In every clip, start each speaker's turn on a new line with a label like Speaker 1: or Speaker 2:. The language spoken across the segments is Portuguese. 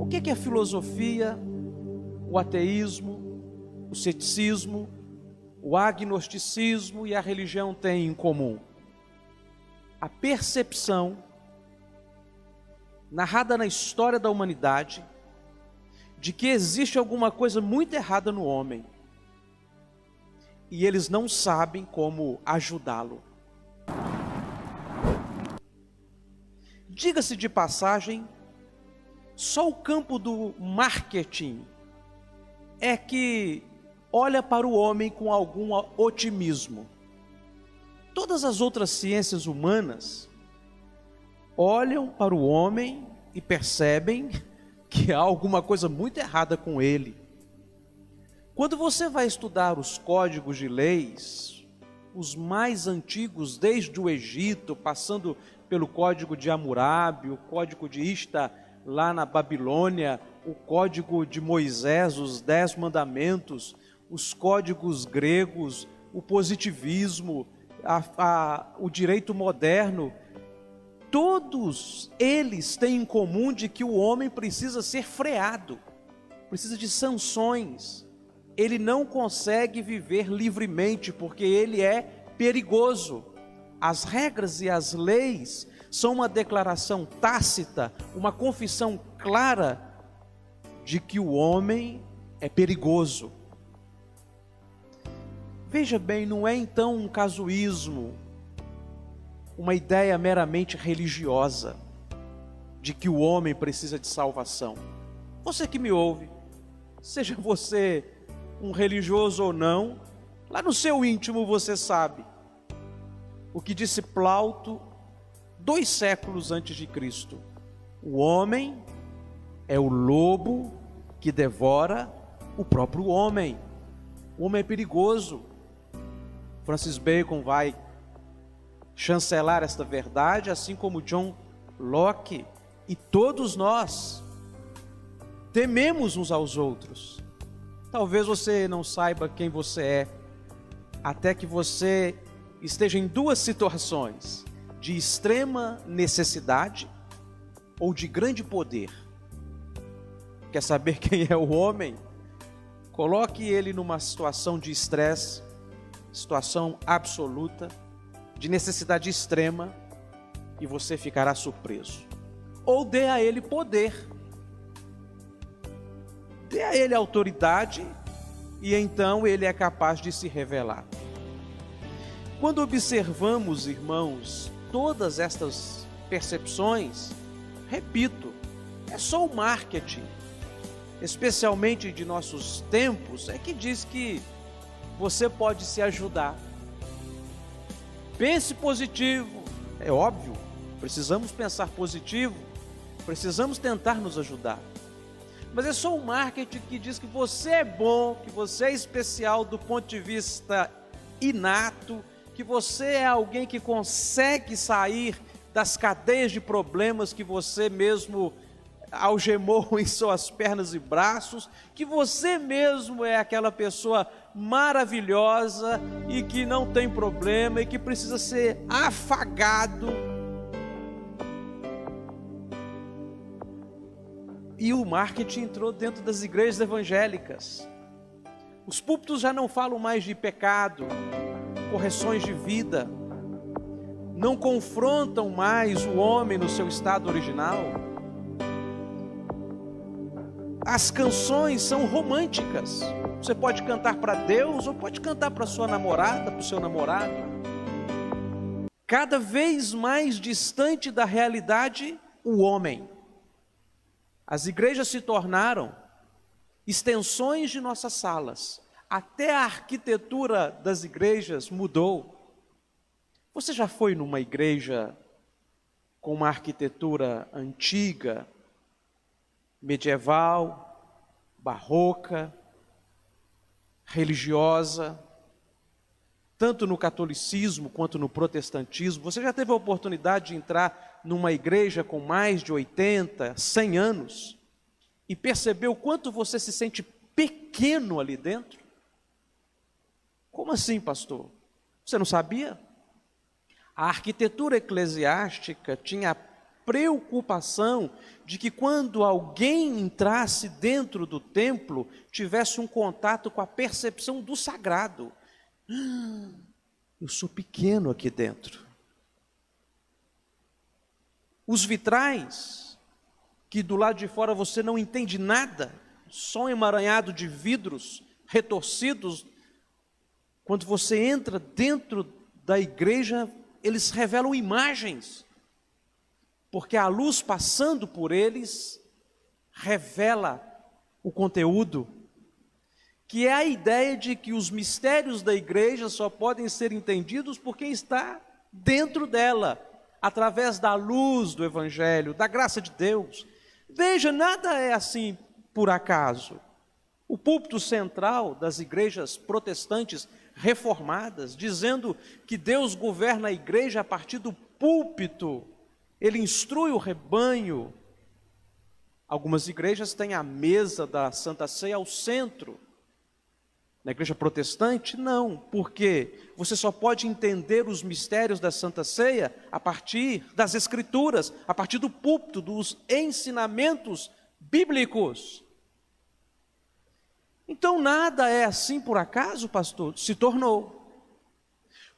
Speaker 1: O que a filosofia, o ateísmo, o ceticismo, o agnosticismo e a religião têm em comum? A percepção, narrada na história da humanidade, de que existe alguma coisa muito errada no homem, e eles não sabem como ajudá-lo. Diga-se de passagem, só o campo do marketing é que olha para o homem com algum otimismo. Todas as outras ciências humanas olham para o homem e percebem que há alguma coisa muito errada com ele. Quando você vai estudar os códigos de leis, os mais antigos desde o Egito, passando pelo código de Hammurabi, o código de Ishtar lá na Babilônia, o código de Moisés, os 10 mandamentos, os códigos gregos, o positivismo, o direito moderno, todos eles têm em comum de que o homem precisa ser freado, precisa de sanções. Ele não consegue viver livremente porque ele é perigoso. As regras e as leis são uma declaração tácita, uma confissão clara de que o homem é perigoso. Veja bem, não é então um casuísmo, uma ideia meramente religiosa de que o homem precisa de salvação. Você que me ouve, seja você um religioso ou não, lá no seu íntimo você sabe o que disse Plauto 2 séculos antes de Cristo: o homem é o lobo que devora o próprio homem. O homem é perigoso. Francis Bacon vai chancelar esta verdade, assim como John Locke, e todos nós tememos uns aos outros. Talvez você não saiba quem você é, até que você esteja em 2 situações: de extrema necessidade ou de grande poder. Quer saber quem é o homem? Coloque ele numa situação de estresse, situação absoluta, de necessidade extrema, e você ficará surpreso. Ou dê a ele poder, dê a ele autoridade, e então ele é capaz de se revelar. Quando observamos, irmãos, todas estas percepções, repito, é só o marketing, especialmente de nossos tempos, é que diz que você pode se ajudar. Pense positivo, é óbvio, precisamos pensar positivo, precisamos tentar nos ajudar. Mas é só o marketing que diz que você é bom, que você é especial do ponto de vista inato, que você é alguém que consegue sair das cadeias de problemas que você mesmo algemou em suas pernas e braços, que você mesmo é aquela pessoa maravilhosa e que não tem problema e que precisa ser afagado. E o marketing entrou dentro das igrejas evangélicas. Os púlpitos já não falam mais de pecado, correções de vida, não confrontam mais o homem no seu estado original. As canções são românticas. Você pode cantar para Deus ou pode cantar para sua namorada, para o seu namorado. Cada vez mais distante da realidade, o homem. As igrejas se tornaram extensões de nossas salas. Até a arquitetura das igrejas mudou. Você já foi numa igreja com uma arquitetura antiga, medieval, barroca, religiosa, tanto no catolicismo quanto no protestantismo? Você já teve a oportunidade de entrar numa igreja com mais de 80, 100 anos e perceber o quanto você se sente pequeno ali dentro? Como assim, pastor? Você não sabia? A arquitetura eclesiástica tinha preocupação de que quando alguém entrasse dentro do templo, tivesse um contato com a percepção do sagrado. Eu sou pequeno aqui dentro. Os vitrais, que do lado de fora você não entende nada, só um emaranhado de vidros retorcidos, quando você entra dentro da igreja, eles revelam imagens, porque a luz passando por eles revela o conteúdo, que é a ideia de que os mistérios da igreja só podem ser entendidos por quem está dentro dela, através da luz do Evangelho, da graça de Deus. Veja, nada é assim por acaso. O púlpito central das igrejas protestantes reformadas, dizendo que Deus governa a igreja a partir do púlpito, Ele instrui o rebanho. Algumas igrejas têm a mesa da Santa Ceia ao centro. Na igreja protestante, não, porque você só pode entender os mistérios da Santa Ceia a partir das Escrituras, a partir do púlpito, dos ensinamentos bíblicos. Então nada é assim por acaso, pastor? Se tornou.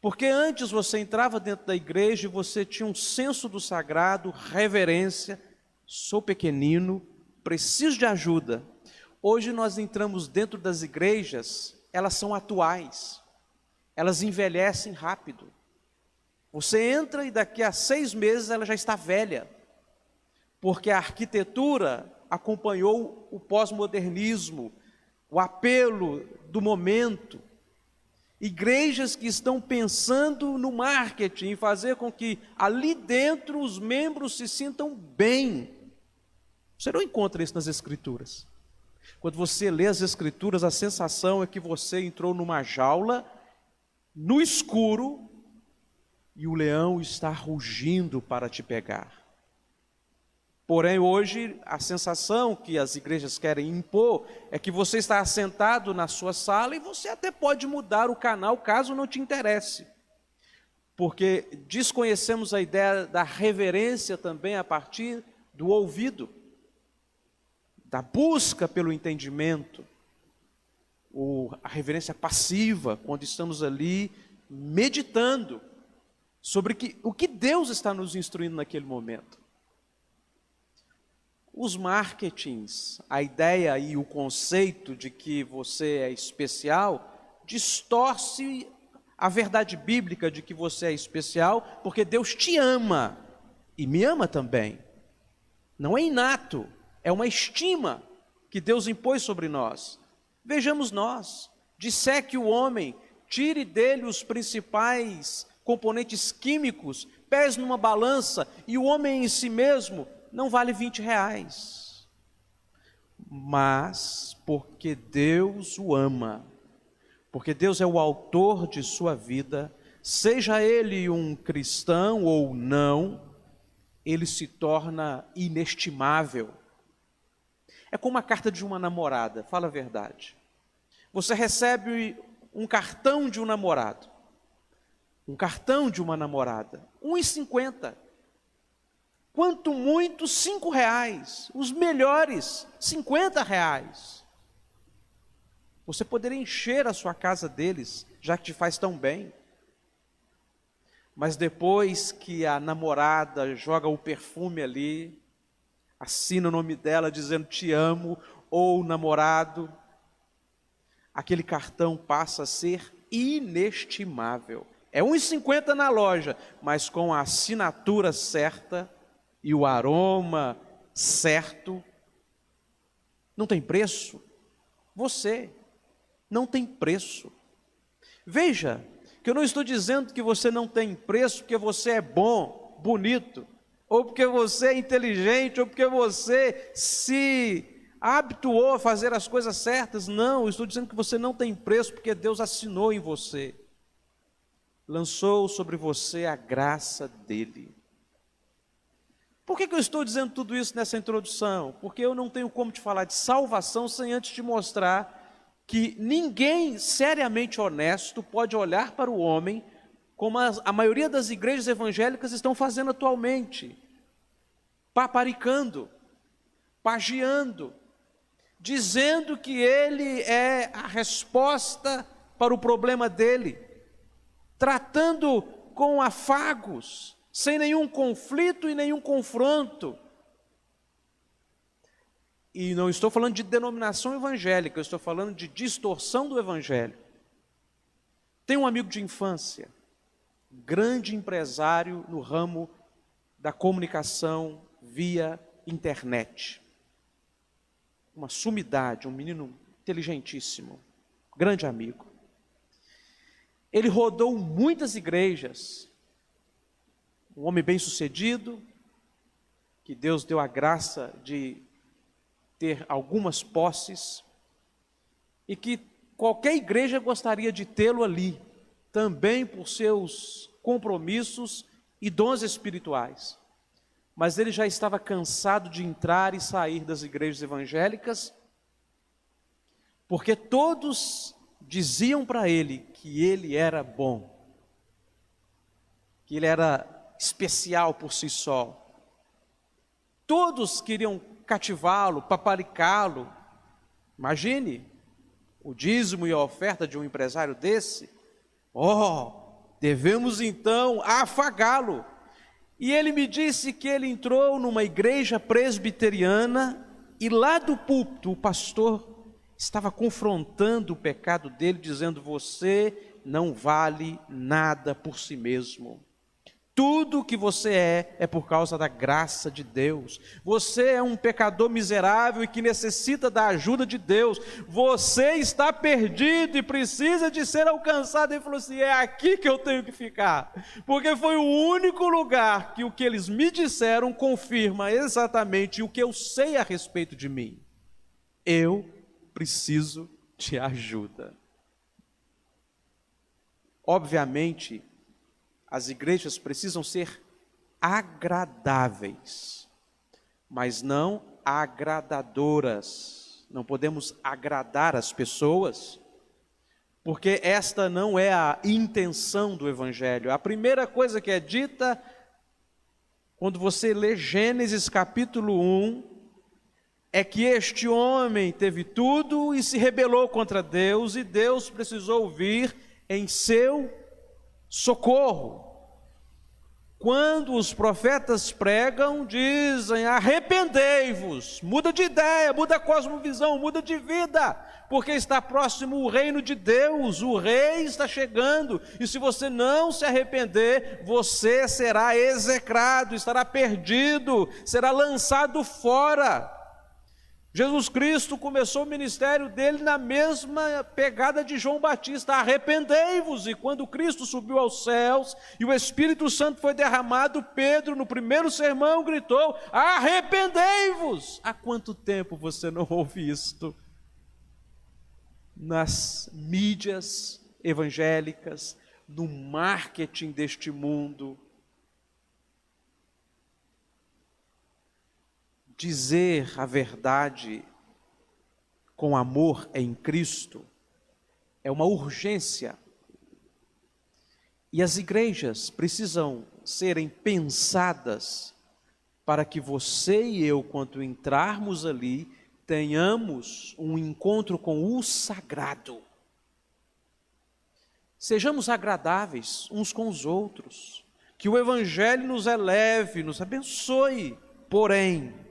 Speaker 1: Porque antes você entrava dentro da igreja e você tinha um senso do sagrado, reverência, sou pequenino, preciso de ajuda. Hoje nós entramos dentro das igrejas, elas são atuais, elas envelhecem rápido. Você entra e daqui a 6 meses ela já está velha, porque a arquitetura acompanhou o pós-modernismo, o apelo do momento. Igrejas que estão pensando no marketing, em fazer com que ali dentro os membros se sintam bem. Você não encontra isso nas Escrituras. Quando você lê as Escrituras, a sensação é que você entrou numa jaula, no escuro, e o leão está rugindo para te pegar. Porém, hoje, a sensação que as igrejas querem impor é que você está assentado na sua sala e você até pode mudar o canal caso não te interesse. Porque desconhecemos a ideia da reverência também a partir do ouvido, da busca pelo entendimento, a reverência passiva, quando estamos ali meditando sobre o que Deus está nos instruindo naquele momento. Os marketings, a ideia e o conceito de que você é especial, distorce a verdade bíblica de que você é especial, porque Deus te ama, e me ama também. Não é inato, é uma estima que Deus impôs sobre nós. Vejamos nós, disseque o homem, tire dele os principais componentes químicos, pese numa balança, e o homem em si mesmo não vale 20 reais, mas porque Deus o ama, porque Deus é o autor de sua vida, seja ele um cristão ou não, ele se torna inestimável. É como a carta de uma namorada, fala a verdade. Você recebe um cartão de um namorado, um cartão de uma namorada, R$1,50. Quanto muito, R$5, os melhores, R$50. Você poderia encher a sua casa deles, já que te faz tão bem. Mas depois que a namorada joga o perfume ali, assina o nome dela dizendo te amo, ou o namorado, aquele cartão passa a ser inestimável. É R$1,50 na loja, mas com a assinatura certa, e o aroma certo, não tem preço. Você não tem preço. Veja, que eu não estou dizendo que você não tem preço porque você é bom, bonito, ou porque você é inteligente, ou porque você se habituou a fazer as coisas certas. Não, eu estou dizendo que você não tem preço porque Deus assinou em você. Lançou sobre você a graça dele. Por que eu estou dizendo tudo isso nessa introdução? Porque eu não tenho como te falar de salvação sem antes te mostrar que ninguém seriamente honesto pode olhar para o homem como a maioria das igrejas evangélicas estão fazendo atualmente. paparicando, pagiando, dizendo que ele é a resposta para o problema dele, tratando com afagos, sem nenhum conflito e nenhum confronto. E não estou falando de denominação evangélica, eu estou falando de distorção do evangelho. Tem um amigo de infância, grande empresário no ramo da comunicação via internet. Uma sumidade, um menino inteligentíssimo, grande amigo. Ele rodou muitas igrejas, um homem bem-sucedido, que Deus deu a graça de ter algumas posses, e que qualquer igreja gostaria de tê-lo ali, também por seus compromissos e dons espirituais. Mas ele já estava cansado de entrar e sair das igrejas evangélicas, porque todos diziam para ele que ele era bom, que ele era especial por si só. Todos queriam cativá-lo, paparicá-lo. Imagine o dízimo e a oferta de um empresário desse. Devemos então afagá-lo. E ele me disse que ele entrou numa igreja presbiteriana e lá do púlpito o pastor estava confrontando o pecado dele, dizendo: você não vale nada por si mesmo. Tudo o que você é por causa da graça de Deus. Você é um pecador miserável e que necessita da ajuda de Deus. Você está perdido e precisa de ser alcançado. Ele falou assim: é aqui que eu tenho que ficar, porque foi o único lugar que o que eles me disseram confirma exatamente o que eu sei a respeito de mim. Eu preciso de ajuda. Obviamente, as igrejas precisam ser agradáveis, mas não agradadoras. Não podemos agradar as pessoas, porque esta não é a intenção do evangelho. A primeira coisa que é dita, quando você lê Gênesis capítulo 1, é que este homem teve tudo e se rebelou contra Deus, e Deus precisou vir em seu socorro. Quando os profetas pregam, dizem: arrependei-vos, muda de ideia, muda a cosmovisão, muda de vida, porque está próximo o reino de Deus, o rei está chegando, e se você não se arrepender, você será execrado, estará perdido, será lançado fora. Jesus Cristo começou o ministério dele na mesma pegada de João Batista: arrependei-vos. E quando Cristo subiu aos céus e o Espírito Santo foi derramado, Pedro, no primeiro sermão, gritou: arrependei-vos. Há quanto tempo você não ouve isto nas mídias evangélicas, no marketing deste mundo? Dizer a verdade com amor em Cristo é uma urgência. E as igrejas precisam serem pensadas para que você e eu, quando entrarmos ali, tenhamos um encontro com o sagrado. Sejamos agradáveis uns com os outros, que o evangelho nos eleve, nos abençoe. Porém,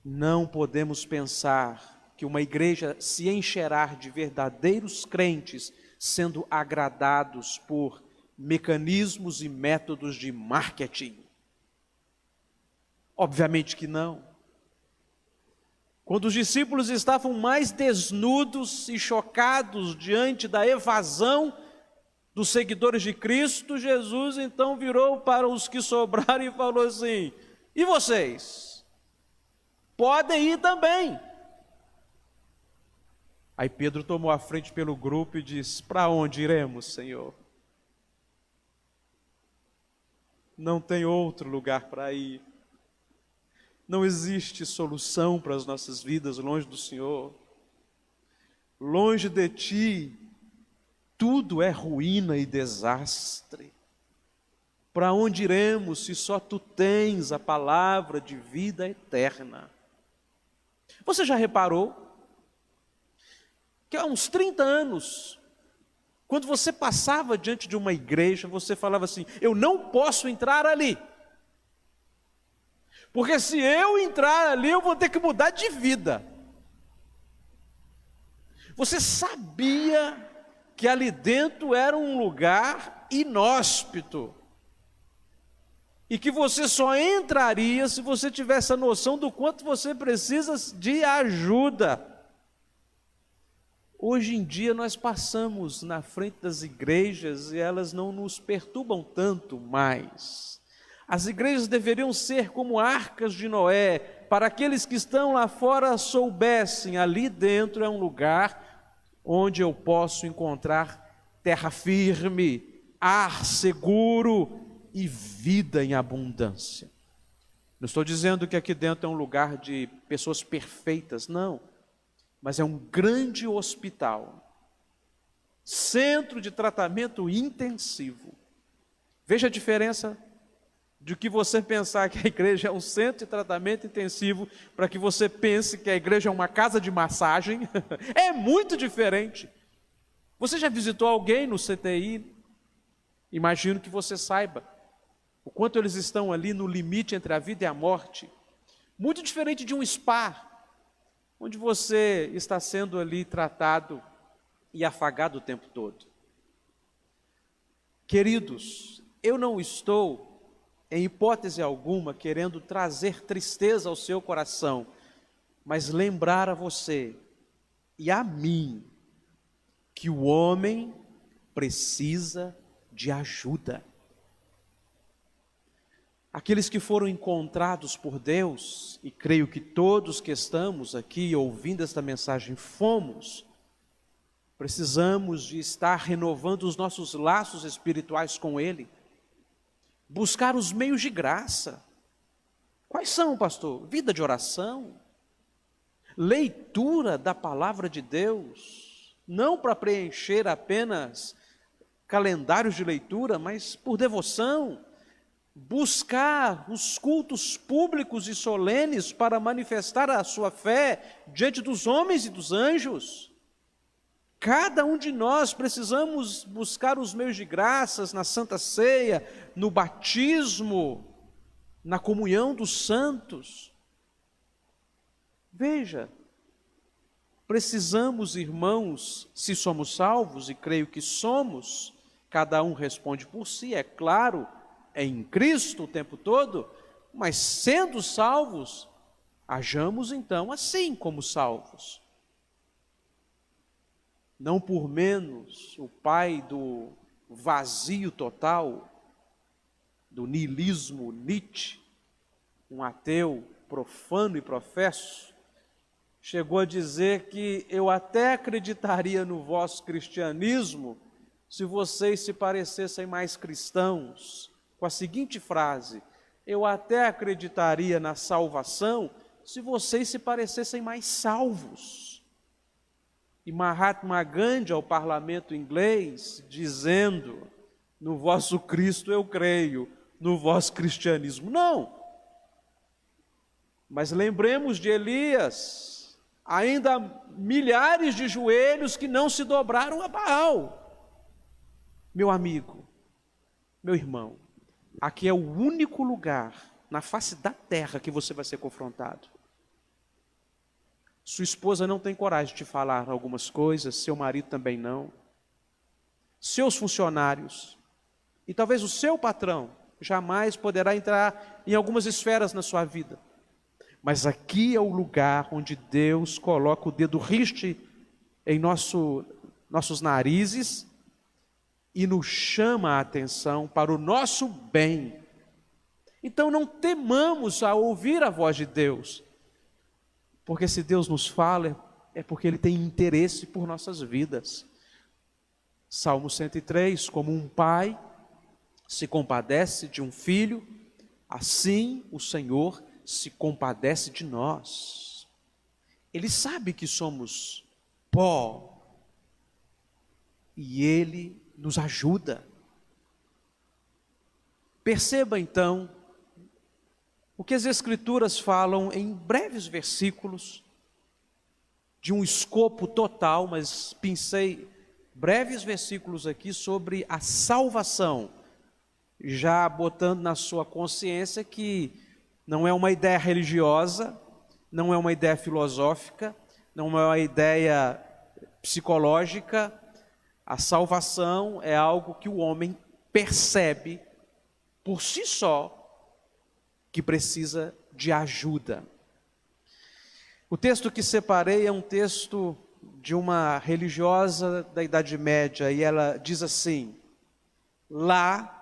Speaker 1: não podemos pensar que uma igreja se encherá de verdadeiros crentes sendo agradados por mecanismos e métodos de marketing. Obviamente que não. Quando os discípulos estavam mais desnudos e chocados diante da evasão dos seguidores de Cristo, Jesus então virou para os que sobraram e falou assim: e vocês? Podem ir também. Aí Pedro tomou a frente pelo grupo e disse: para onde iremos, Senhor? Não tem outro lugar para ir. Não existe solução para as nossas vidas longe do Senhor. Longe de Ti, tudo é ruína e desastre. Para onde iremos se só tu tens a palavra de vida eterna? Você já reparou que há uns 30 anos, quando você passava diante de uma igreja, você falava assim: eu não posso entrar ali, porque se eu entrar ali eu vou ter que mudar de vida. Você sabia que ali dentro era um lugar inóspito, e que você só entraria se você tivesse a noção do quanto você precisa de ajuda. Hoje em dia nós passamos na frente das igrejas e elas não nos perturbam tanto mais. As igrejas deveriam ser como arcas de Noé, para aqueles que estão lá fora soubessem, ali dentro é um lugar onde eu posso encontrar terra firme, ar seguro e vida em abundância. Não estou dizendo que aqui dentro é um lugar de pessoas perfeitas, não. Mas é um grande hospital, centro de tratamento intensivo. Veja a diferença de que você pensar que a igreja é um centro de tratamento intensivo para que você pense que a igreja é uma casa de massagem. É muito diferente. Você já visitou alguém no CTI? Imagino que você saiba o quanto eles estão ali no limite entre a vida e a morte. Muito diferente de um spa, onde você está sendo ali tratado e afagado o tempo todo. Queridos, eu não estou, em hipótese alguma, querendo trazer tristeza ao seu coração, mas lembrar a você e a mim que o homem precisa de ajuda. Aqueles que foram encontrados por Deus, e creio que todos que estamos aqui ouvindo esta mensagem fomos, precisamos de estar renovando os nossos laços espirituais com Ele, buscar os meios de graça. Quais são, pastor? Vida de oração, leitura da palavra de Deus, não para preencher apenas calendários de leitura, mas por devoção, buscar os cultos públicos e solenes para manifestar a sua fé diante dos homens e dos anjos. Cada um de nós precisamos buscar os meios de graças na Santa Ceia, no batismo, na comunhão dos santos. Veja, precisamos, irmãos, se somos salvos, e creio que somos, cada um responde por si, é claro, é em Cristo o tempo todo, mas sendo salvos, hajamos então assim como salvos. Não por menos, o pai do vazio total, do niilismo, Nietzsche, um ateu profano e professo, chegou a dizer que eu até acreditaria no vosso cristianismo se vocês se parecessem mais cristãos, com a seguinte frase: eu até acreditaria na salvação se vocês se parecessem mais salvos. E Mahatma Gandhi ao parlamento inglês, dizendo: no vosso Cristo eu creio, no vosso cristianismo não. Mas lembremos de Elias, ainda milhares de joelhos que não se dobraram a Baal. Meu amigo, meu irmão, aqui é o único lugar na face da terra que você vai ser confrontado. Sua esposa não tem coragem de falar algumas coisas, seu marido também não. Seus funcionários, e talvez o seu patrão, jamais poderá entrar em algumas esferas na sua vida. Mas aqui é o lugar onde Deus coloca o dedo riste em nossos narizes e nos chama a atenção para o nosso bem. Então não temamos a ouvir a voz de Deus, porque se Deus nos fala, é porque Ele tem interesse por nossas vidas. Salmo 103, como um pai se compadece de um filho, assim o Senhor se compadece de nós. Ele sabe que somos pó, e Ele nos ajuda. Perceba então o que as Escrituras falam em breves versículos, de um escopo total, mas pensei breves versículos aqui sobre a salvação, já botando na sua consciência que não é uma ideia religiosa, não é uma ideia filosófica, não é uma ideia psicológica. A salvação é algo que o homem percebe por si só que precisa de ajuda. O texto que separei é um texto de uma religiosa da Idade Média, e ela diz assim: lá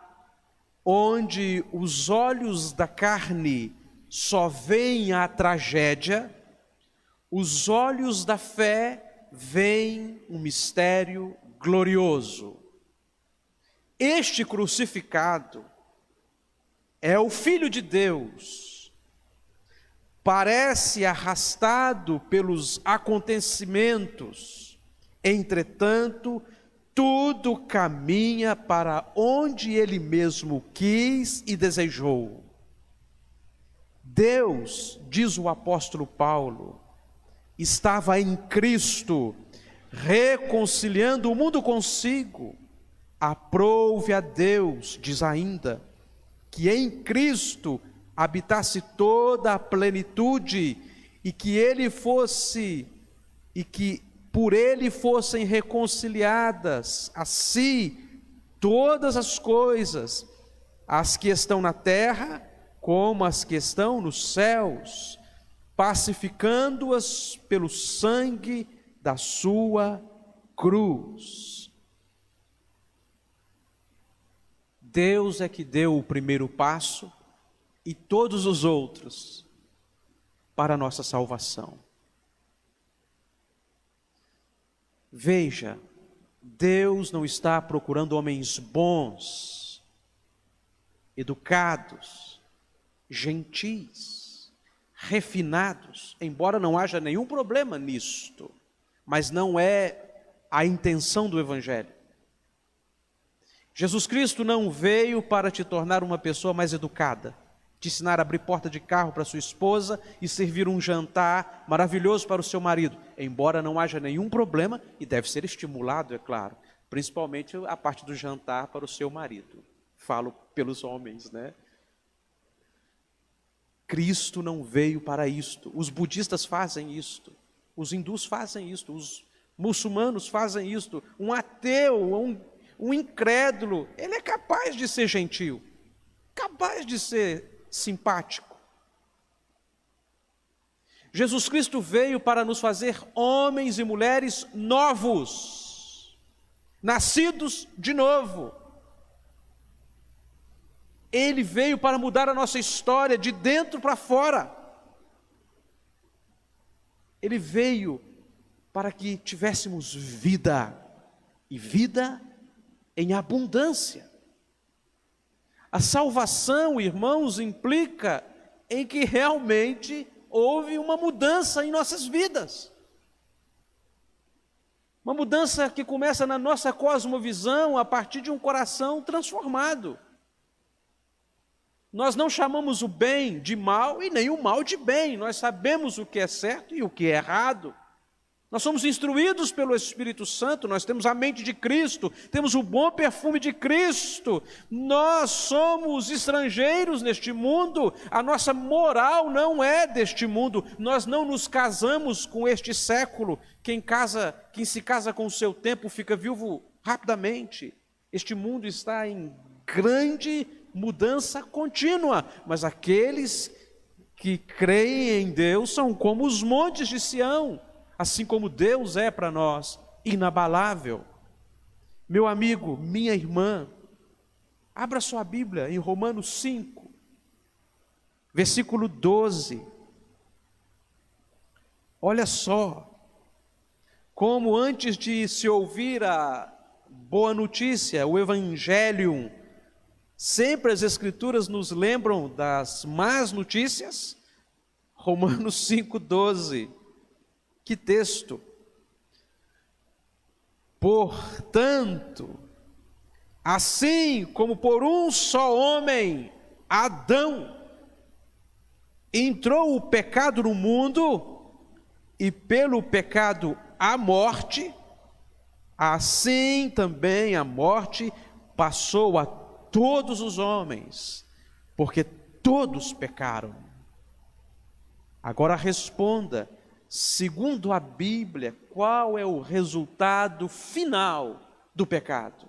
Speaker 1: onde os olhos da carne só veem a tragédia, os olhos da fé veem um mistério glorioso. Este crucificado é o Filho de Deus, parece arrastado pelos acontecimentos, entretanto, tudo caminha para onde ele mesmo quis e desejou. Deus, diz o apóstolo Paulo, estava em Cristo, reconciliando o mundo consigo. Aprouve a Deus, diz ainda, que em Cristo habitasse toda a plenitude e que por ele fossem reconciliadas a si todas as coisas, as que estão na terra como as que estão nos céus, pacificando-as pelo sangue da sua cruz. Deus é que deu o primeiro passo e todos os outros para a nossa salvação. Veja, Deus não está procurando homens bons, educados, gentis, refinados, embora não haja nenhum problema nisto, mas não é a intenção do Evangelho. Jesus Cristo não veio para te tornar uma pessoa mais educada, te ensinar a abrir porta de carro para sua esposa e servir um jantar maravilhoso para o seu marido, embora não haja nenhum problema e deve ser estimulado, é claro, principalmente a parte do jantar para o seu marido. Falo pelos homens, né? Cristo não veio para isto. Os budistas fazem isto, os hindus fazem isto, os muçulmanos fazem isto. Um ateu, um incrédulo, ele é capaz de ser gentil, capaz de ser simpático. Jesus Cristo veio para nos fazer homens e mulheres novos, nascidos de novo. Ele veio para mudar a nossa história de dentro para fora. Ele veio para que tivéssemos vida, e vida em abundância. A salvação, irmãos, implica em que realmente houve uma mudança em nossas vidas. Uma mudança que começa na nossa cosmovisão a partir de um coração transformado. Nós não chamamos o bem de mal e nem o mal de bem. Nós sabemos o que é certo e o que é errado. Nós somos instruídos pelo Espírito Santo, nós temos a mente de Cristo, temos o bom perfume de Cristo. Nós somos estrangeiros neste mundo, a nossa moral não é deste mundo. Nós não nos casamos com este século. Quem se casa com o seu tempo fica viúvo rapidamente. Este mundo está em grande mudança contínua, mas aqueles que creem em Deus são como os montes de Sião, assim como Deus é para nós, inabalável. Meu amigo, minha irmã, abra sua Bíblia em Romanos 5, versículo 12. Olha só, como antes de se ouvir a boa notícia, o Evangelho, sempre as Escrituras nos lembram das más notícias. Romanos 5,12. Que texto! Portanto, Assim como por um só homem, Adão, entrou o pecado no mundo, e pelo pecado a morte, assim também a morte passou a todos os homens, porque todos pecaram. Agora responda, segundo a Bíblia, qual é o resultado final do pecado?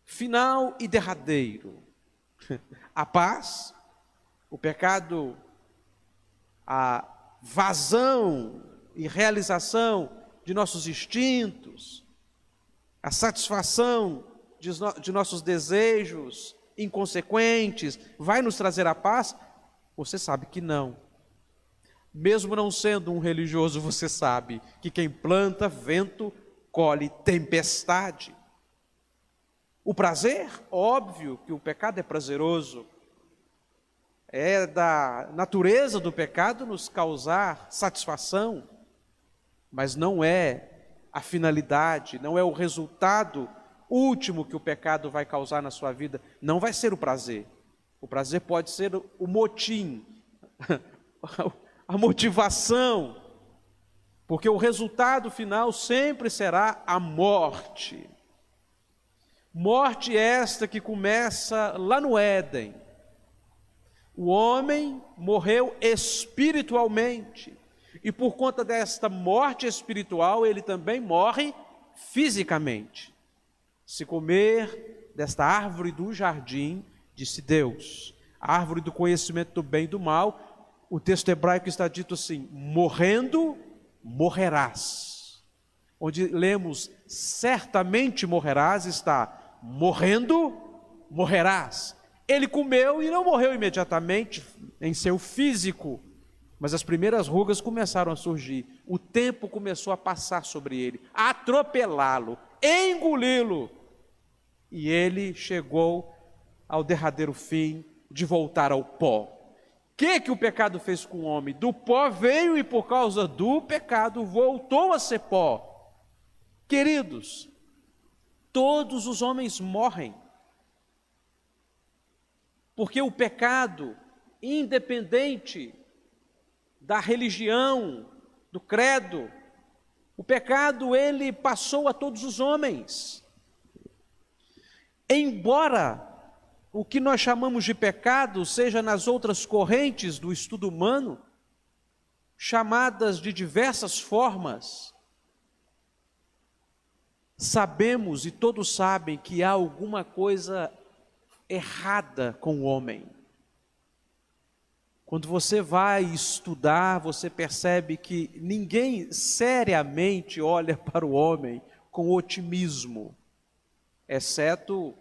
Speaker 1: Final e derradeiro. A paz, o pecado, a vazão e realização de nossos instintos, a satisfação de nossos desejos inconsequentes, vai nos trazer a paz? Você sabe que não. Mesmo não sendo um religioso, você sabe que quem planta vento, colhe tempestade. O prazer, óbvio que o pecado é prazeroso. É da natureza do pecado nos causar satisfação, mas não é a finalidade, não é o resultado último que o pecado vai causar na sua vida. Não vai ser o prazer. O prazer pode ser o motim, a motivação, porque o resultado final sempre será a morte. Morte esta que começa lá no Éden. O homem morreu espiritualmente, e por conta desta morte espiritual, ele também morre fisicamente. Se comer desta árvore do jardim, disse Deus, a árvore do conhecimento do bem e do mal, o texto hebraico está dito assim, morrendo, morrerás. Onde lemos, certamente morrerás, está, morrendo, morrerás. Ele comeu e não morreu imediatamente em seu físico, mas as primeiras rugas começaram a surgir. O tempo começou a passar sobre ele, a atropelá-lo, engoli-lo. E ele chegou ao derradeiro fim de voltar ao pó. O que o pecado fez com o homem? Do pó veio e por causa do pecado voltou a ser pó. Queridos, todos os homens morrem. Porque o pecado, independente da religião, do credo, o pecado ele passou a todos os homens. Embora o que nós chamamos de pecado seja nas outras correntes do estudo humano, chamadas de diversas formas, sabemos e todos sabem que há alguma coisa errada com o homem. Quando você vai estudar, você percebe que ninguém seriamente olha para o homem com otimismo, exceto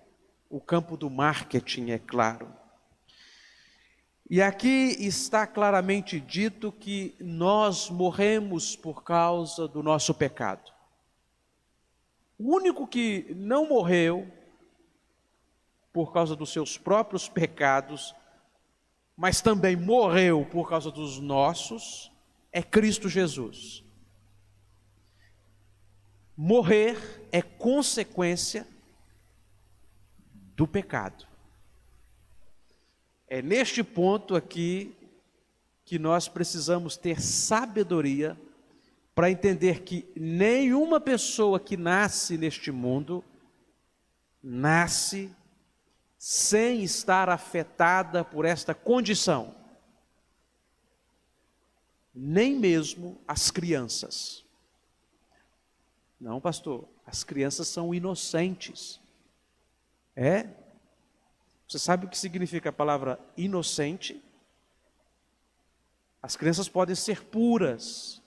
Speaker 1: o campo do marketing, é claro. E aqui está claramente dito que nós morremos por causa do nosso pecado. O único que não morreu por causa dos seus próprios pecados, mas também morreu por causa dos nossos, é Cristo Jesus. Morrer é consequência do pecado. É neste ponto aqui que nós precisamos ter sabedoria para entender que nenhuma pessoa que nasce neste mundo nasce sem estar afetada por esta condição. Nem mesmo as crianças. Não, pastor, as crianças são inocentes. É? Você sabe o que significa a palavra inocente? As crianças podem ser puras,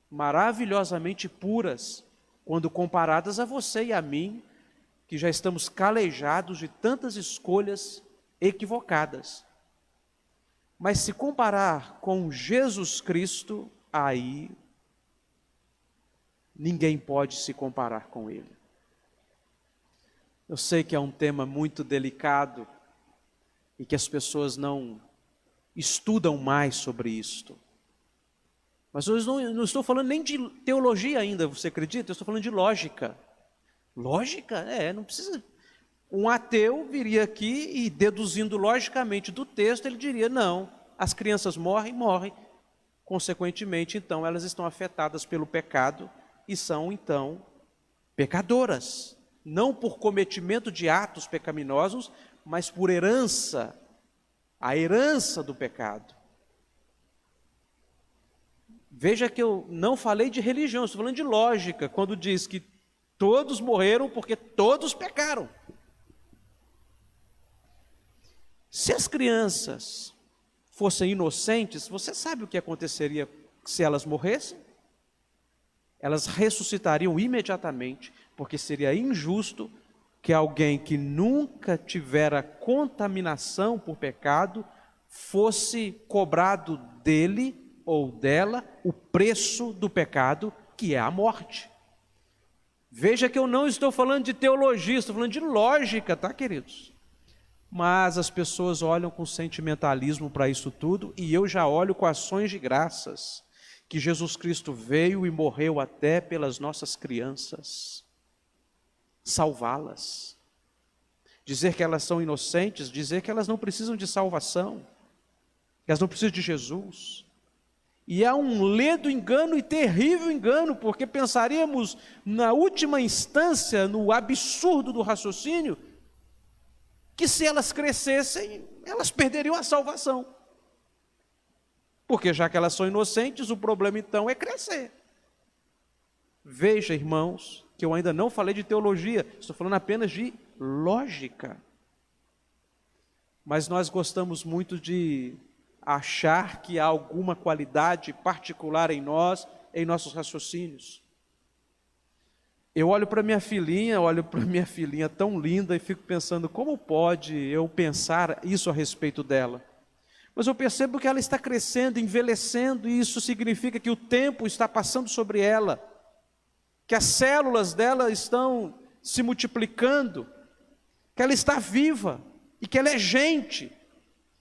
Speaker 1: maravilhosamente puras, quando comparadas a você e a mim, que já estamos calejados de tantas escolhas equivocadas. Mas se comparar com Jesus Cristo, aí ninguém pode se comparar com Ele. Eu sei que é um tema muito delicado e que as pessoas não estudam mais sobre isto. Mas eu não estou falando nem de teologia ainda, você acredita? Eu estou falando de lógica. Lógica? Não precisa Um ateu viria aqui e, deduzindo logicamente do texto, ele diria: não, as crianças morrem, consequentemente, então, elas estão afetadas pelo pecado e são, então, pecadoras. Não por cometimento de atos pecaminosos, mas por herança, a herança do pecado. Veja que eu não falei de religião, estou falando de lógica, quando diz que todos morreram porque todos pecaram. Se as crianças fossem inocentes, você sabe o que aconteceria se elas morressem? Elas ressuscitariam imediatamente, porque seria injusto que alguém que nunca tivera contaminação por pecado fosse cobrado dele ou dela o preço do pecado, que é a morte. Veja que eu não estou falando de teologia, estou falando de lógica, tá, queridos? Mas as pessoas olham com sentimentalismo para isso tudo, e eu já olho com ações de graças, que Jesus Cristo veio e morreu até pelas nossas crianças, salvá-las. Dizer que elas são inocentes, dizer que elas não precisam de salvação, que elas não precisam de Jesus. E há um ledo engano e terrível engano, porque pensaríamos na última instância, no absurdo do raciocínio, que se elas crescessem, elas perderiam a salvação. Porque já que elas são inocentes, o problema então é crescer. Veja, irmãos, que eu ainda não falei de teologia, estou falando apenas de lógica. Mas nós gostamos muito de achar que há alguma qualidade particular em nós, em nossos raciocínios. Eu olho para minha filhinha tão linda e fico pensando, como pode eu pensar isso a respeito dela? Mas eu percebo que ela está crescendo, envelhecendo, e isso significa que o tempo está passando sobre ela, que as células dela estão se multiplicando, que ela está viva, e que ela é gente,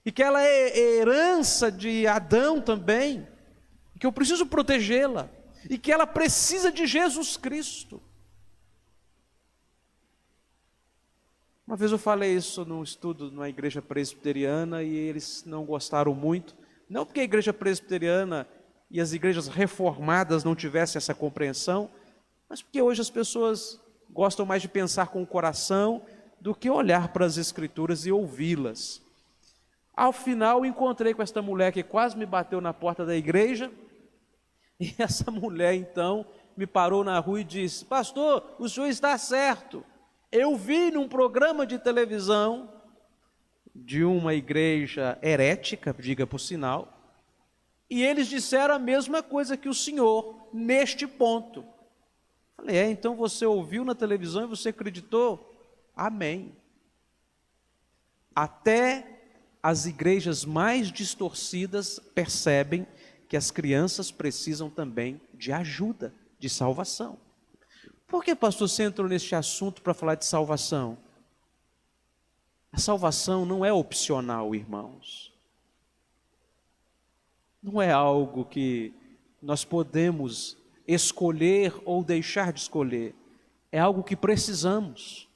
Speaker 1: e que ela é herança de Adão também, e que eu preciso protegê-la, e que ela precisa de Jesus Cristo. Uma vez eu falei isso num estudo numa igreja presbiteriana e eles não gostaram muito, não porque a igreja presbiteriana e as igrejas reformadas não tivessem essa compreensão, mas porque hoje as pessoas gostam mais de pensar com o coração do que olhar para as escrituras e ouvi-las. Ao final encontrei com esta mulher que quase me bateu na porta da igreja, e essa mulher então me parou na rua e disse: pastor, o senhor está certo. Eu vi num programa de televisão de uma igreja herética, diga por sinal, e eles disseram a mesma coisa que o senhor, neste ponto. Falei: então você ouviu na televisão e você acreditou? Amém. Até as igrejas mais distorcidas percebem que as crianças precisam também de ajuda, de salvação. Por que, pastor, você entrou neste assunto para falar de salvação? A salvação não é opcional, irmãos. Não é algo que nós podemos escolher ou deixar de escolher. É algo que precisamos.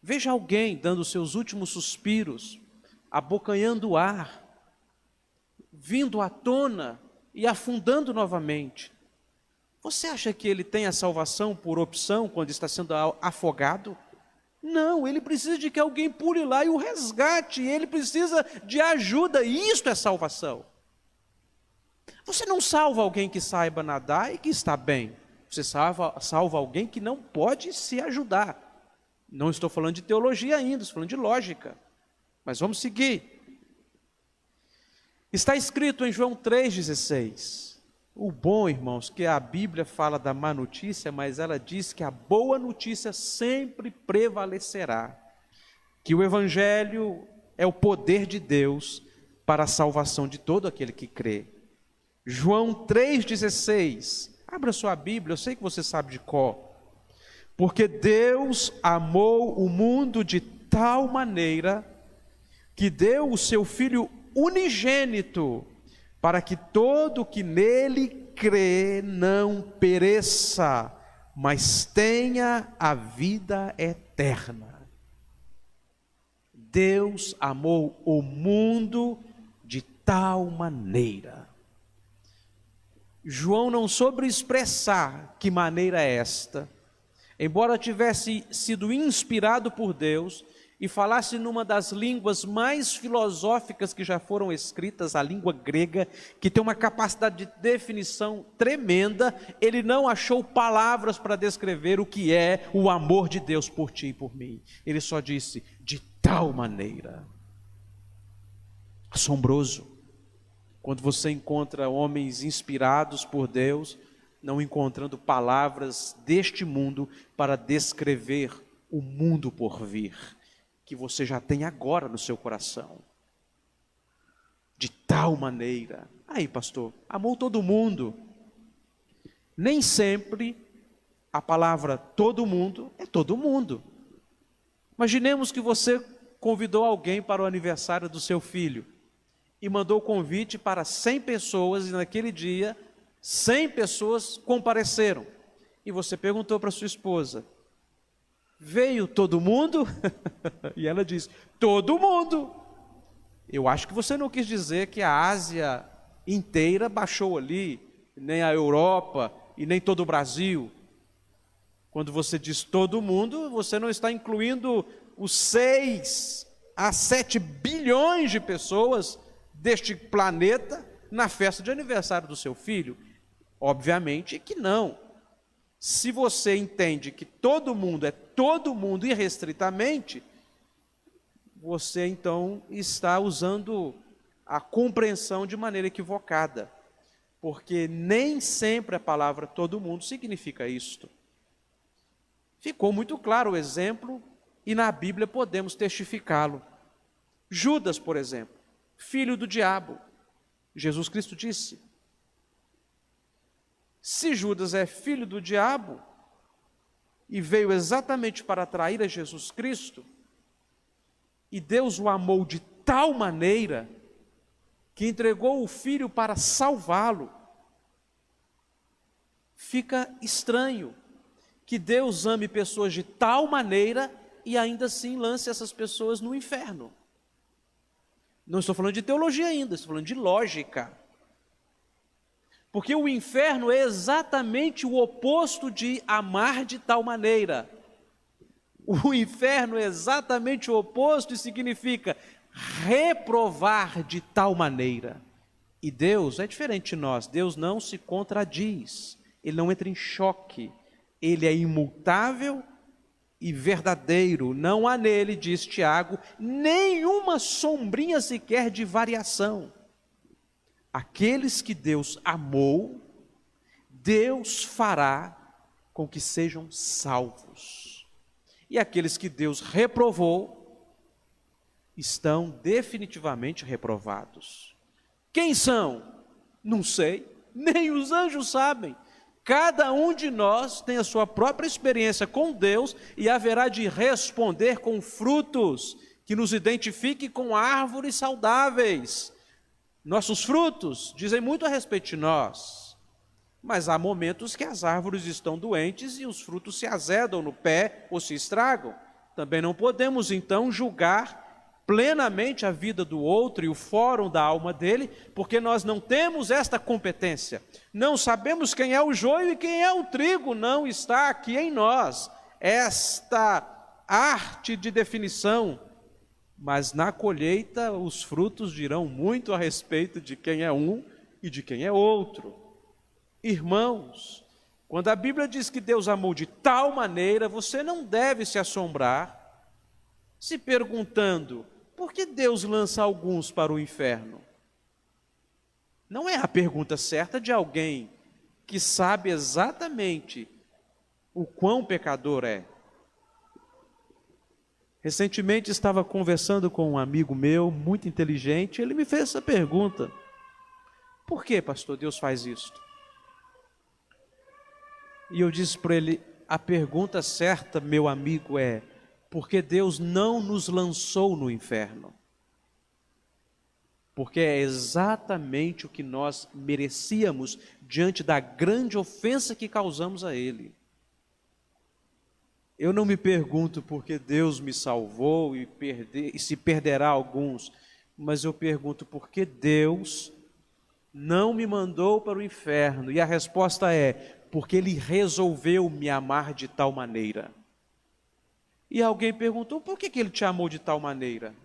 Speaker 1: Veja alguém dando seus últimos suspiros, abocanhando o ar, vindo à tona e afundando novamente. Você acha que ele tem a salvação por opção quando está sendo afogado? Não, ele precisa de que alguém pule lá e o resgate, ele precisa de ajuda, e isto é salvação. Você não salva alguém que saiba nadar e que está bem, você salva alguém que não pode se ajudar. Não estou falando de teologia ainda, estou falando de lógica, mas vamos seguir. Está escrito em João 3,16, o bom, irmãos, que a Bíblia fala da má notícia, mas ela diz que a boa notícia sempre prevalecerá, que o Evangelho é o poder de Deus para a salvação de todo aquele que crê. João 3,16, abra sua Bíblia, eu sei que você sabe de cor. Porque Deus amou o mundo de tal maneira que deu o seu Filho unigênito, para que todo que nele crê não pereça, mas tenha a vida eterna. Deus amou o mundo de tal maneira. João não soube expressar que maneira é esta, embora tivesse sido inspirado por Deus e falasse numa das línguas mais filosóficas que já foram escritas, a língua grega, que tem uma capacidade de definição tremenda, ele não achou palavras para descrever o que é o amor de Deus por ti e por mim. Ele só disse, de tal maneira. Assombroso, quando você encontra homens inspirados por Deus, não encontrando palavras deste mundo para descrever o mundo por vir, que você já tem agora no seu coração. De tal maneira. Aí, pastor, amou todo mundo. Nem sempre a palavra todo mundo é todo mundo. Imaginemos que você convidou alguém para o aniversário do seu filho e mandou convite para 100 pessoas, e naquele dia 100 pessoas compareceram. E você perguntou para sua esposa, veio todo mundo? E ela disse, todo mundo. Eu acho que você não quis dizer que a Ásia inteira baixou ali, nem a Europa e nem todo o Brasil. Quando você diz todo mundo, você não está incluindo os 6 a 7 bilhões de pessoas deste planeta na festa de aniversário do seu filho. Obviamente que não. Se você entende que todo mundo é todo mundo irrestritamente, você então está usando a compreensão de maneira equivocada, porque nem sempre a palavra todo mundo significa isto. Ficou muito claro o exemplo e na Bíblia podemos testificá-lo. Judas, por exemplo, filho do diabo. Jesus Cristo disse, se Judas é filho do diabo e veio exatamente para trair a Jesus Cristo, e Deus o amou de tal maneira que entregou o filho para salvá-lo, fica estranho que Deus ame pessoas de tal maneira e ainda assim lance essas pessoas no inferno. Não estou falando de teologia ainda, estou falando de lógica. Porque o inferno é exatamente o oposto de amar de tal maneira. O inferno é exatamente o oposto e significa reprovar de tal maneira. E Deus é diferente de nós, Deus não se contradiz, Ele não entra em choque, Ele é imutável e verdadeiro, não há nele, diz Tiago, nenhuma sombrinha sequer de variação. Aqueles que Deus amou, Deus fará com que sejam salvos. E aqueles que Deus reprovou, estão definitivamente reprovados. Quem são? Não sei, nem os anjos sabem. Cada um de nós tem a sua própria experiência com Deus e haverá de responder com frutos que nos identifiquem com árvores saudáveis. Nossos frutos dizem muito a respeito de nós, mas há momentos que as árvores estão doentes e os frutos se azedam no pé ou se estragam. Também não podemos então julgar plenamente a vida do outro e o fórum da alma dele, porque nós não temos esta competência. Não sabemos quem é o joio e quem é o trigo, não está aqui em nós esta arte de definição. Mas na colheita os frutos dirão muito a respeito de quem é um e de quem é outro. Irmãos, quando a Bíblia diz que Deus amou de tal maneira, você não deve se assombrar, se perguntando, por que Deus lança alguns para o inferno? Não é a pergunta certa de alguém que sabe exatamente o quão pecador é. Recentemente estava conversando com um amigo meu, muito inteligente, ele me fez essa pergunta. Por que, pastor, Deus faz isso? E eu disse para ele, a pergunta certa, meu amigo, é, porque Deus não nos lançou no inferno. Porque é exatamente o que nós merecíamos diante da grande ofensa que causamos a Ele. Eu não me pergunto porque Deus me salvou e se perderá alguns, mas eu pergunto porque Deus não me mandou para o inferno. E a resposta é, porque Ele resolveu me amar de tal maneira. E alguém perguntou, por que Ele te amou de tal maneira?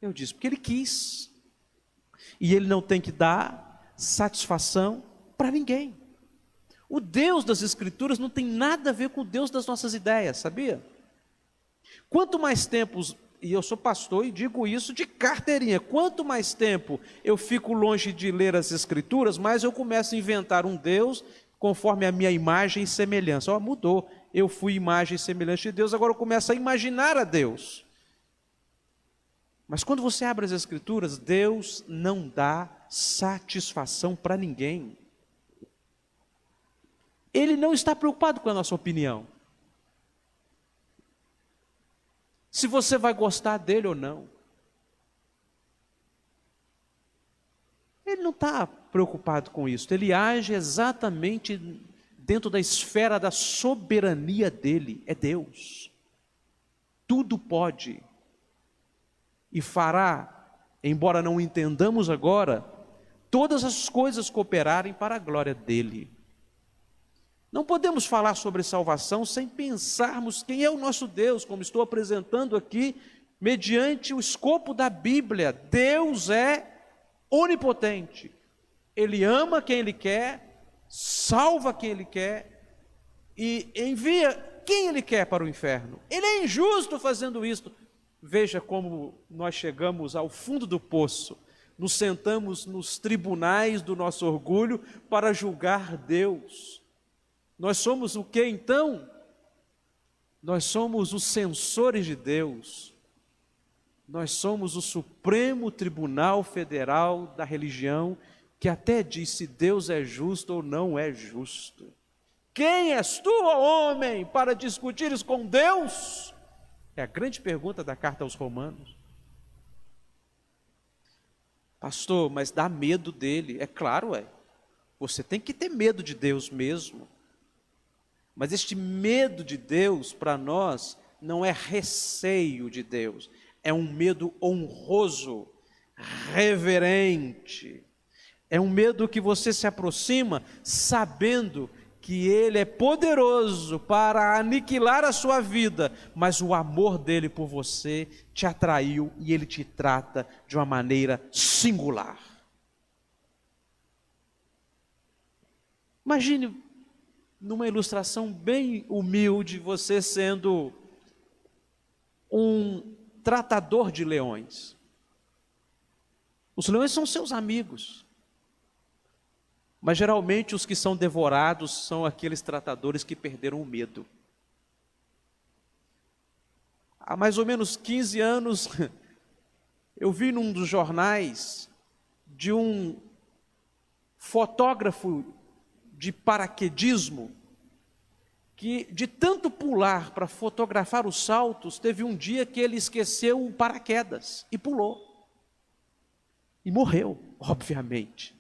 Speaker 1: Eu disse, porque Ele quis. E Ele não tem que dar satisfação para ninguém. O Deus das Escrituras não tem nada a ver com o Deus das nossas ideias, sabia? Quanto mais tempo, e eu sou pastor e digo isso de carteirinha, quanto mais tempo eu fico longe de ler as Escrituras, mais eu começo a inventar um Deus conforme a minha imagem e semelhança. Ó, mudou, eu fui imagem e semelhança de Deus, agora eu começo a imaginar a Deus. Mas quando você abre as Escrituras, Deus não dá satisfação para ninguém. Ele não está preocupado com a nossa opinião. Se você vai gostar dele ou não. Ele não está preocupado com isso. Ele age exatamente dentro da esfera da soberania dele. É Deus. Tudo pode. E fará, embora não entendamos agora, todas as coisas cooperarem para a glória dele. Não podemos falar sobre salvação sem pensarmos quem é o nosso Deus, como estou apresentando aqui, mediante o escopo da Bíblia. Deus é onipotente. Ele ama quem Ele quer, salva quem Ele quer e envia quem Ele quer para o inferno. Ele é injusto fazendo isso. Veja como nós chegamos ao fundo do poço. Nos sentamos nos tribunais do nosso orgulho para julgar Deus. Nós somos o que então? Nós somos os censores de Deus. Nós somos o Supremo Tribunal Federal da religião, que até diz se Deus é justo ou não é justo. Quem és tu, ó homem, para discutires com Deus? É a grande pergunta da carta aos Romanos. Pastor, mas dá medo dele. É claro, você tem que ter medo de Deus mesmo. Mas este medo de Deus, para nós, não é receio de Deus. É um medo honroso, reverente. É um medo que você se aproxima sabendo que Ele é poderoso para aniquilar a sua vida, mas o amor dEle por você te atraiu e Ele te trata de uma maneira singular. Imagine, numa ilustração bem humilde, você sendo um tratador de leões. Os leões são seus amigos. Mas geralmente os que são devorados são aqueles tratadores que perderam o medo. Há mais ou menos 15 anos, eu vi num dos jornais de um fotógrafo de paraquedismo que, de tanto pular para fotografar os saltos, teve um dia que ele esqueceu o paraquedas e pulou. E morreu, obviamente.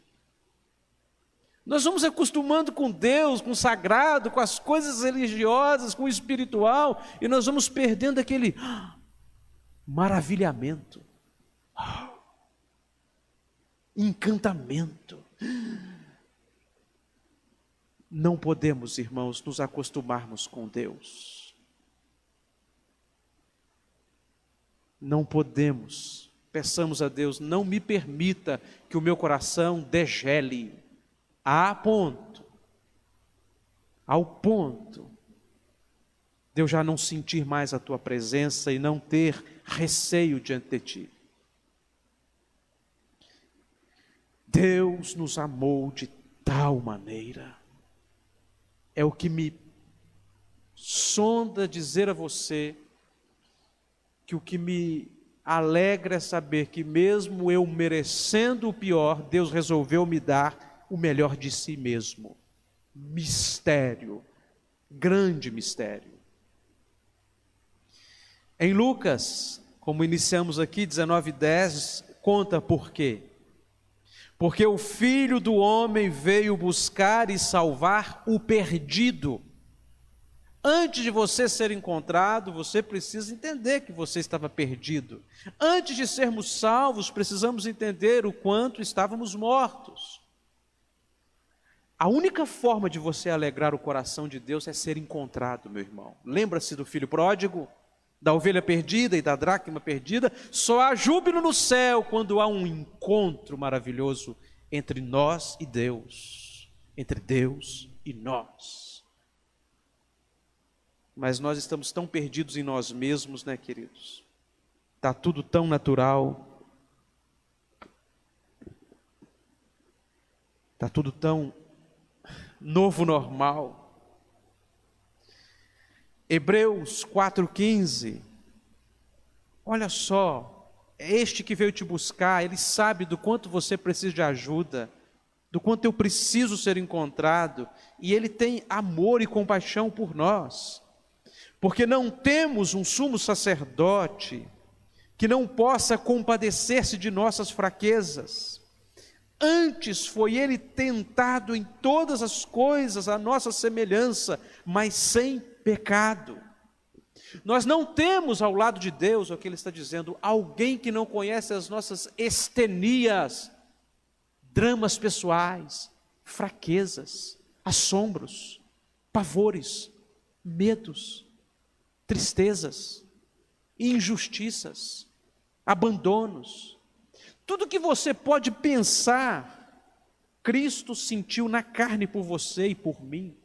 Speaker 1: Nós vamos acostumando com Deus, com o sagrado, com as coisas religiosas, com o espiritual, e nós vamos perdendo aquele maravilhamento, encantamento. Não podemos, irmãos, nos acostumarmos com Deus. Não podemos. Peçamos a Deus, não me permita que o meu coração degele ao ponto de eu já não sentir mais a tua presença e não ter receio diante de ti. Deus nos amou de tal maneira. É o que me sonda dizer a você que o que me alegra é saber que mesmo eu merecendo o pior, Deus resolveu me dar o melhor de si mesmo. Mistério, grande mistério. Em Lucas, como iniciamos aqui, 19:10, conta por quê. Porque o Filho do Homem veio buscar e salvar o perdido. Antes de você ser encontrado, você precisa entender que você estava perdido. Antes de sermos salvos, precisamos entender o quanto estávamos mortos. A única forma de você alegrar o coração de Deus é ser encontrado, meu irmão. Lembra-se do filho pródigo, da ovelha perdida e da dracma perdida? Só há júbilo no céu quando há um encontro maravilhoso entre nós e Deus, entre Deus e nós. Mas nós estamos tão perdidos em nós mesmos, né, queridos? Está tudo tão natural, está tudo tão novo normal. Hebreus 4,15, olha só, é este que veio te buscar, ele sabe do quanto você precisa de ajuda, do quanto eu preciso ser encontrado, e ele tem amor e compaixão por nós, porque não temos um sumo sacerdote que não possa compadecer-se de nossas fraquezas. Antes foi ele tentado em todas as coisas à nossa semelhança, mas sem pecado. Nós não temos ao lado de Deus, é o que ele está dizendo, alguém que não conhece as nossas estenias, dramas pessoais, fraquezas, assombros, pavores, medos, tristezas, injustiças, abandonos. Tudo que você pode pensar, Cristo sentiu na carne por você e por mim.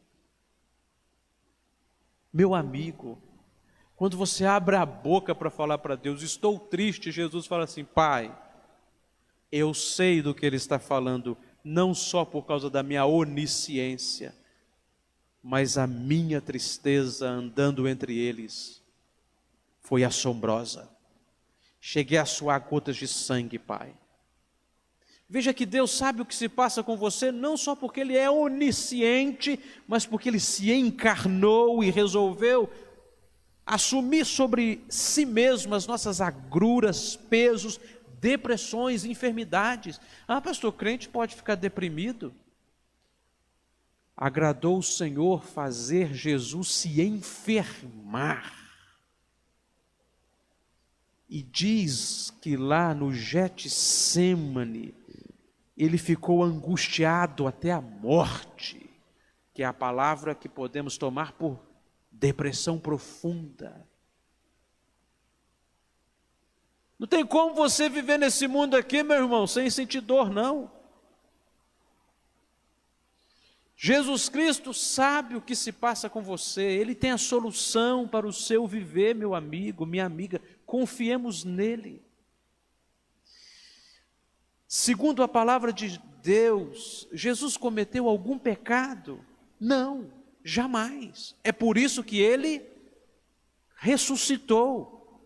Speaker 1: Meu amigo, quando você abre a boca para falar para Deus, estou triste, Jesus fala assim, Pai, eu sei do que Ele está falando, não só por causa da minha onisciência, mas a minha tristeza andando entre eles foi assombrosa. Cheguei a suar gotas de sangue, Pai. Veja que Deus sabe o que se passa com você, não só porque Ele é onisciente, mas porque Ele se encarnou e resolveu assumir sobre si mesmo as nossas agruras, pesos, depressões, enfermidades. Ah, pastor, crente pode ficar deprimido? Agradou o Senhor fazer Jesus se enfermar. E diz que lá no Getsêmani, ele ficou angustiado até a morte, que é a palavra que podemos tomar por depressão profunda. Não tem como você viver nesse mundo aqui, meu irmão, sem sentir dor, não. Jesus Cristo sabe o que se passa com você, Ele tem a solução para o seu viver, meu amigo, minha amiga, confiemos nele. Segundo a palavra de Deus, Jesus cometeu algum pecado? Não, jamais. É por isso que Ele ressuscitou.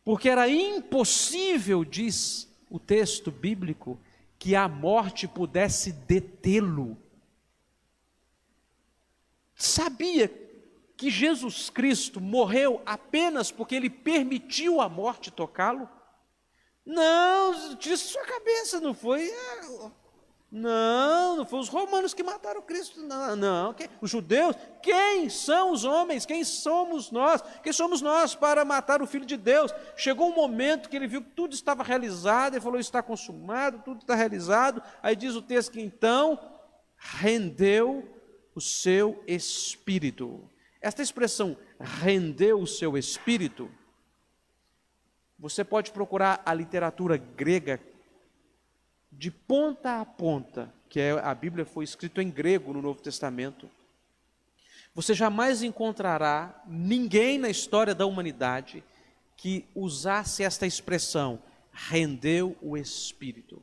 Speaker 1: Porque era impossível, diz o texto bíblico, que a morte pudesse detê-lo. Sabia que Jesus Cristo morreu apenas porque Ele permitiu a morte tocá-lo? Não, tira sua cabeça, não foi... Não foi os romanos que mataram Cristo, não. Os judeus, quem são os homens? Quem somos nós? Quem somos nós para matar o Filho de Deus? Chegou um momento que ele viu que tudo estava realizado, ele falou, está consumado, tudo está realizado. Aí diz o texto que então rendeu o seu espírito. Esta expressão, rendeu o seu espírito, você pode procurar a literatura grega de ponta a ponta, que a Bíblia foi escrita em grego no Novo Testamento. Você jamais encontrará ninguém na história da humanidade que usasse esta expressão, rendeu o espírito.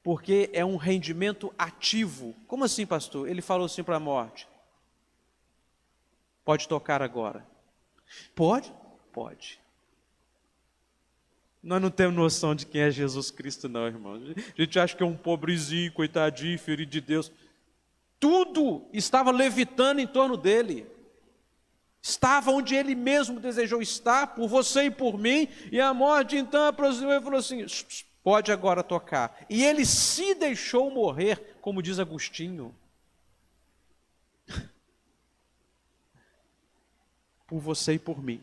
Speaker 1: Porque é um rendimento ativo. Como assim, pastor? Ele falou assim para a morte. Pode tocar agora. Pode? Pode. Nós não temos noção de quem é Jesus Cristo, não, irmão. A gente acha que é um pobrezinho, coitadinho, ferido de Deus. Tudo estava levitando em torno dele. Estava onde ele mesmo desejou estar, por você e por mim. E a morte então aproximou e falou assim, pode agora tocar. E ele se deixou morrer, como diz Agostinho, por você e por mim.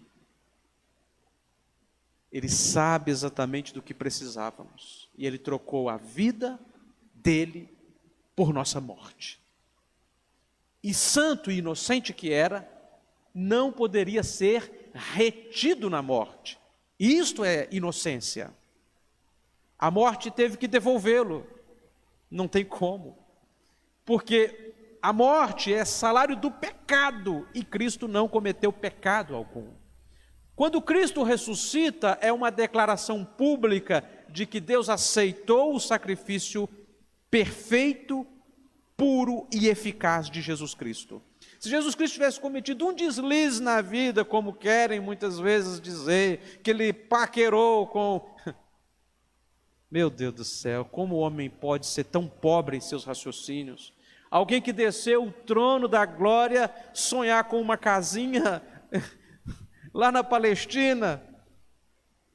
Speaker 1: Ele sabe exatamente do que precisávamos. E ele trocou a vida dele por nossa morte. E santo e inocente que era, não poderia ser retido na morte. Isto é inocência. A morte teve que devolvê-lo. Não tem como. Porque a morte é salário do pecado e Cristo não cometeu pecado algum. Quando Cristo ressuscita, é uma declaração pública de que Deus aceitou o sacrifício perfeito, puro e eficaz de Jesus Cristo. Se Jesus Cristo tivesse cometido um deslize na vida, como querem muitas vezes dizer, que ele paquerou com... Meu Deus do céu, como o homem pode ser tão pobre em seus raciocínios? Alguém que desceu o trono da glória, sonhar com uma casinha lá na Palestina,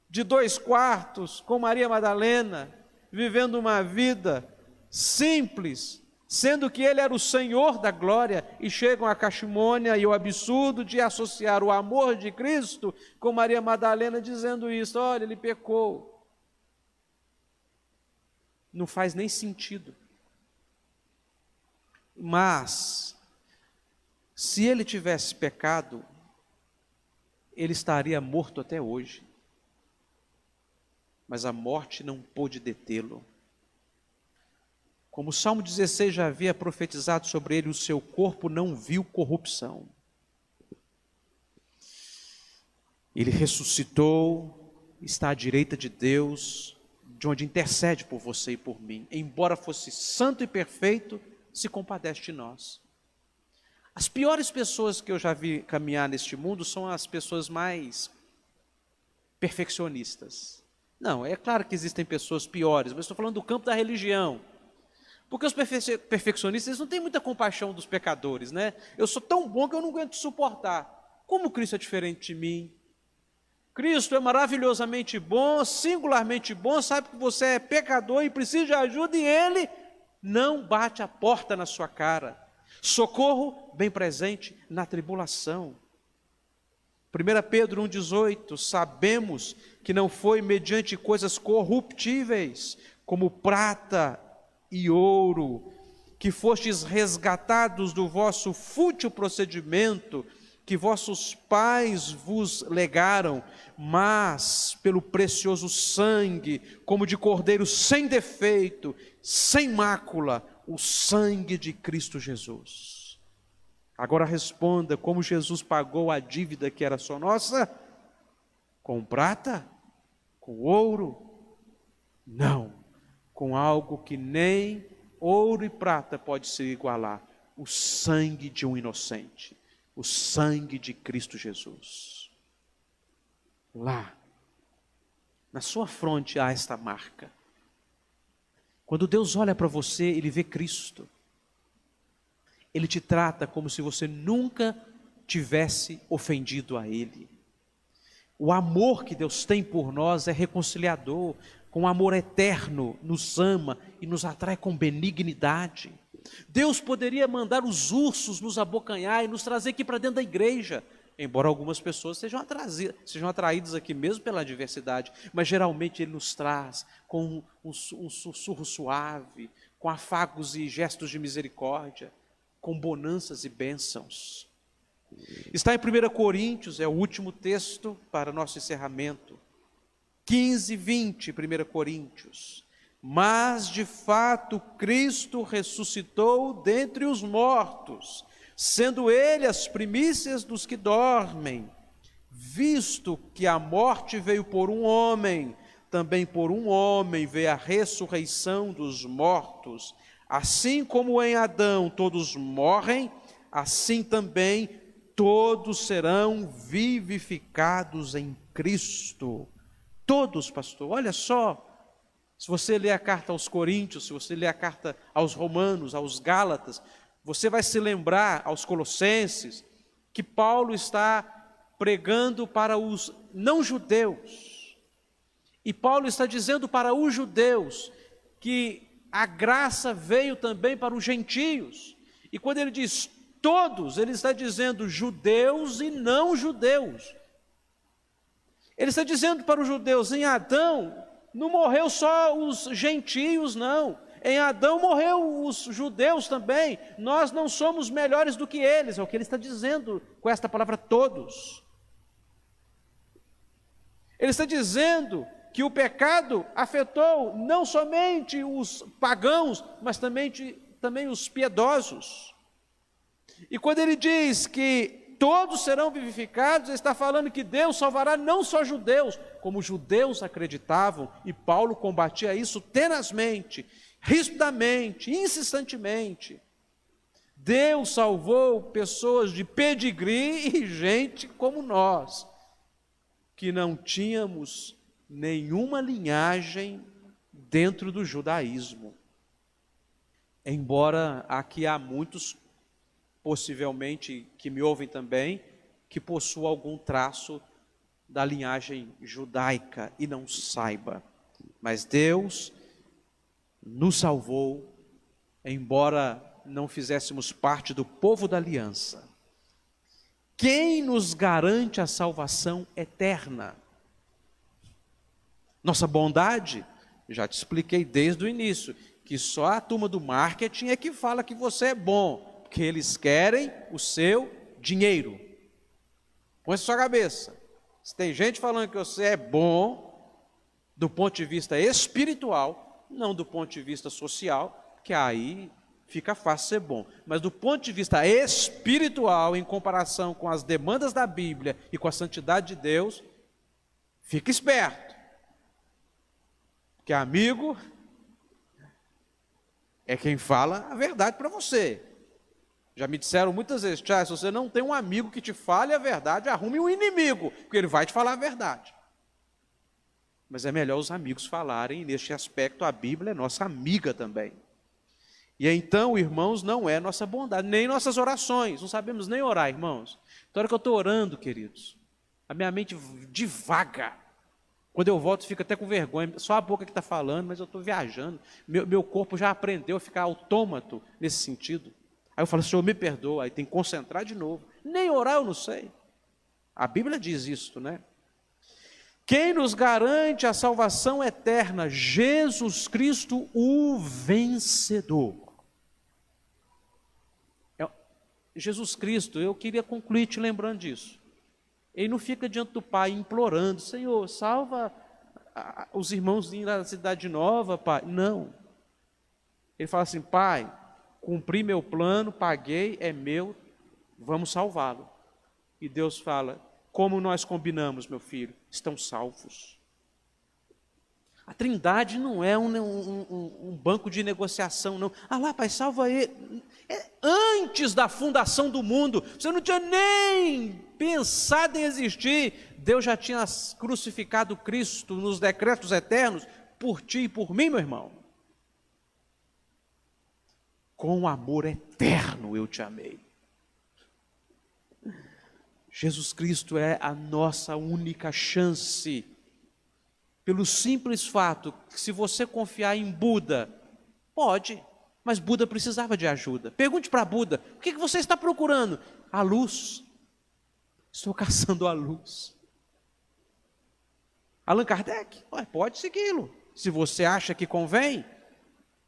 Speaker 1: de 2 quartos, com Maria Madalena, vivendo uma vida simples, sendo que ele era o Senhor da glória, e chegam a cachimônia e o absurdo de associar o amor de Cristo com Maria Madalena, dizendo isso, olha, ele pecou. Não faz nem sentido. Mas, se ele tivesse pecado, ele estaria morto até hoje. Mas a morte não pôde detê-lo. Como o Salmo 16 já havia profetizado sobre ele, o seu corpo não viu corrupção. Ele ressuscitou, está à direita de Deus, de onde intercede por você e por mim. Embora fosse santo e perfeito, se compadece de nós. As piores pessoas que eu já vi caminhar neste mundo são as pessoas mais perfeccionistas. Não, é claro que existem pessoas piores, mas estou falando do campo da religião. Porque os perfeccionistas eles não têm muita compaixão dos pecadores, né? Eu sou tão bom que eu não aguento suportar. Como Cristo é diferente de mim? Cristo é maravilhosamente bom, singularmente bom, sabe que você é pecador e precisa de ajuda, e Ele não bate a porta na sua cara. Socorro bem presente na tribulação. 1 Pedro 1,18, sabemos que não foi mediante coisas corruptíveis, como prata e ouro, que fostes resgatados do vosso fútil procedimento, que vossos pais vos legaram, mas pelo precioso sangue, como de cordeiro sem defeito, sem mácula, o sangue de Cristo Jesus. Agora responda, como Jesus pagou a dívida que era só nossa? Com prata? Com ouro? Não, com algo que nem ouro e prata pode se igualar, o sangue de um inocente, o sangue de Cristo Jesus. Lá, na sua fronte há esta marca. Quando Deus olha para você, Ele vê Cristo. Ele te trata como se você nunca tivesse ofendido a Ele. O amor que Deus tem por nós é reconciliador, com amor eterno, nos ama e nos atrai com benignidade. Deus poderia mandar os ursos nos abocanhar e nos trazer aqui para dentro da igreja, embora algumas pessoas sejam atraídas aqui mesmo pela adversidade, mas geralmente Ele nos traz com um sussurro suave, com afagos e gestos de misericórdia, com bonanças e bênçãos. Está em 1 Coríntios, é o último texto para nosso encerramento, 15, 20, 1 Coríntios. Mas de fato Cristo ressuscitou dentre os mortos, sendo Ele as primícias dos que dormem. Visto que a morte veio por um homem, também por um homem veio a ressurreição dos mortos. Assim como em Adão todos morrem, assim também todos serão vivificados em Cristo. Todos, pastor, olha só, se você ler a carta aos Coríntios, se você ler a carta aos Romanos, aos Gálatas, você vai se lembrar, aos Colossenses, que Paulo está pregando para os não-judeus. E Paulo está dizendo para os judeus que a graça veio também para os gentios. E quando ele diz todos, ele está dizendo judeus e não judeus. Ele está dizendo para os judeus, em Adão não morreu só os gentios, não. Em Adão morreu os judeus também. Nós não somos melhores do que eles. É o que ele está dizendo com esta palavra todos. Ele está dizendo que o pecado afetou não somente os pagãos, mas também os piedosos. E quando ele diz que todos serão vivificados, ele está falando que Deus salvará não só judeus, como os judeus acreditavam, e Paulo combatia isso tenazmente, rispidamente, insistentemente. Deus salvou pessoas de pedigree e gente como nós, que não tínhamos nenhuma linhagem dentro do judaísmo. Embora aqui há muitos, possivelmente, que me ouvem também, que possuam algum traço da linhagem judaica e não saiba. Mas Deus nos salvou, embora não fizéssemos parte do povo da aliança. Quem nos garante a salvação eterna? Nossa bondade? Já te expliquei desde o início, que só a turma do marketing é que fala que você é bom, porque eles querem o seu dinheiro. Põe isso na sua cabeça. Se tem gente falando que você é bom, do ponto de vista espiritual, não do ponto de vista social, que aí fica fácil ser bom. Mas do ponto de vista espiritual, em comparação com as demandas da Bíblia e com a santidade de Deus, fica esperto. Porque amigo é quem fala a verdade para você. Já me disseram muitas vezes, Charles, se você não tem um amigo que te fale a verdade, arrume um inimigo, porque ele vai te falar a verdade. Mas é melhor os amigos falarem, e neste aspecto a Bíblia é nossa amiga também. E então, irmãos, não é nossa bondade, nem nossas orações, não sabemos nem orar, irmãos. Então, hora que eu estou orando, queridos, a minha mente divaga. Quando eu volto, fico até com vergonha, só a boca que está falando, mas eu estou viajando. Meu corpo já aprendeu a ficar autômato nesse sentido. Aí eu falo, Senhor, me perdoa, aí tem que concentrar de novo. Nem orar eu não sei. A Bíblia diz isso, né? Quem nos garante a salvação eterna? Jesus Cristo, o vencedor. Jesus Cristo, eu queria concluir te lembrando disso. Ele não fica diante do Pai implorando, Senhor, salva os irmãos da cidade nova, Pai. Não. Ele fala assim, Pai, cumpri meu plano, paguei, é meu, vamos salvá-lo. E Deus fala, como nós combinamos, meu filho, estão salvos. A Trindade não é um banco de negociação, não. Ah lá, Pai, salva ele. Antes da fundação do mundo, você não tinha nem pensado em existir, Deus já tinha crucificado Cristo nos decretos eternos, por ti e por mim, meu irmão. Com amor eterno eu te amei. Jesus Cristo é a nossa única chance, pelo simples fato que se você confiar em Buda, pode, mas Buda precisava de ajuda. Pergunte para Buda, o que você está procurando? A luz. Estou caçando a luz. Allan Kardec, pode segui-lo. Se você acha que convém,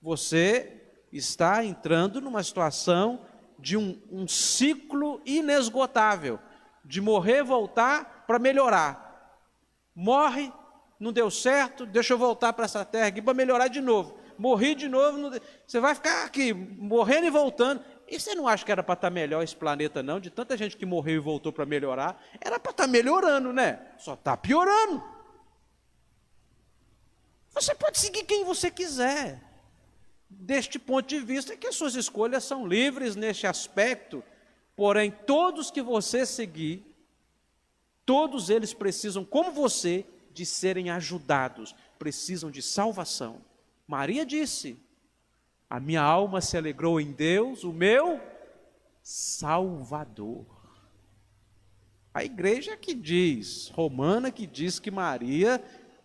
Speaker 1: você está entrando numa situação de um ciclo inesgotável, de morrer, voltar para melhorar. Morre, não deu certo, deixa eu voltar para essa terra aqui para melhorar de novo. Morri de novo, você vai ficar aqui, morrendo e voltando. E você não acha que era para estar melhor esse planeta, não? De tanta gente que morreu e voltou para melhorar, era para estar melhorando, né? Só está piorando. Você pode seguir quem você quiser. Deste ponto de vista, que as suas escolhas são livres neste aspecto, porém, todos que você seguir, todos eles precisam, como você, de serem ajudados, precisam de salvação. Maria disse, a minha alma se alegrou em Deus, o meu Salvador. A igreja que diz, romana que diz que Maria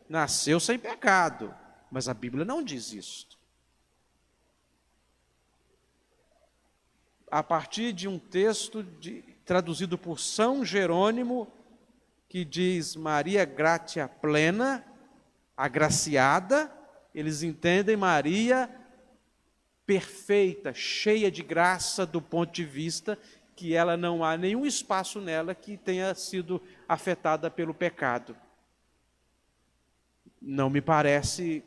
Speaker 1: nasceu sem pecado, mas a Bíblia não diz isso. A partir de um texto traduzido por São Jerônimo, que diz Maria gratia plena, agraciada, eles entendem Maria perfeita, cheia de graça, do ponto de vista que ela não há nenhum espaço nela que tenha sido afetada pelo pecado. Não me parece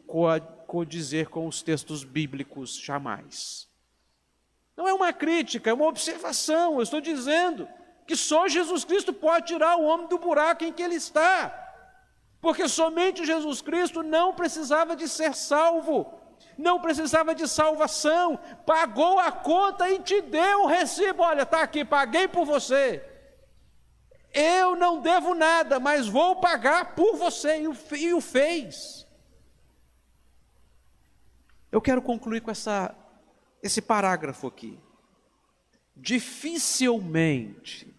Speaker 1: condizer com os textos bíblicos, jamais. Não é uma crítica, é uma observação. Eu estou dizendo que só Jesus Cristo pode tirar o homem do buraco em que ele está. Porque somente Jesus Cristo não precisava de ser salvo, não precisava de salvação, pagou a conta e te deu o recibo. Olha, está aqui, paguei por você. Eu não devo nada, mas vou pagar por você, e o fez. Eu quero concluir com esse parágrafo aqui. Dificilmente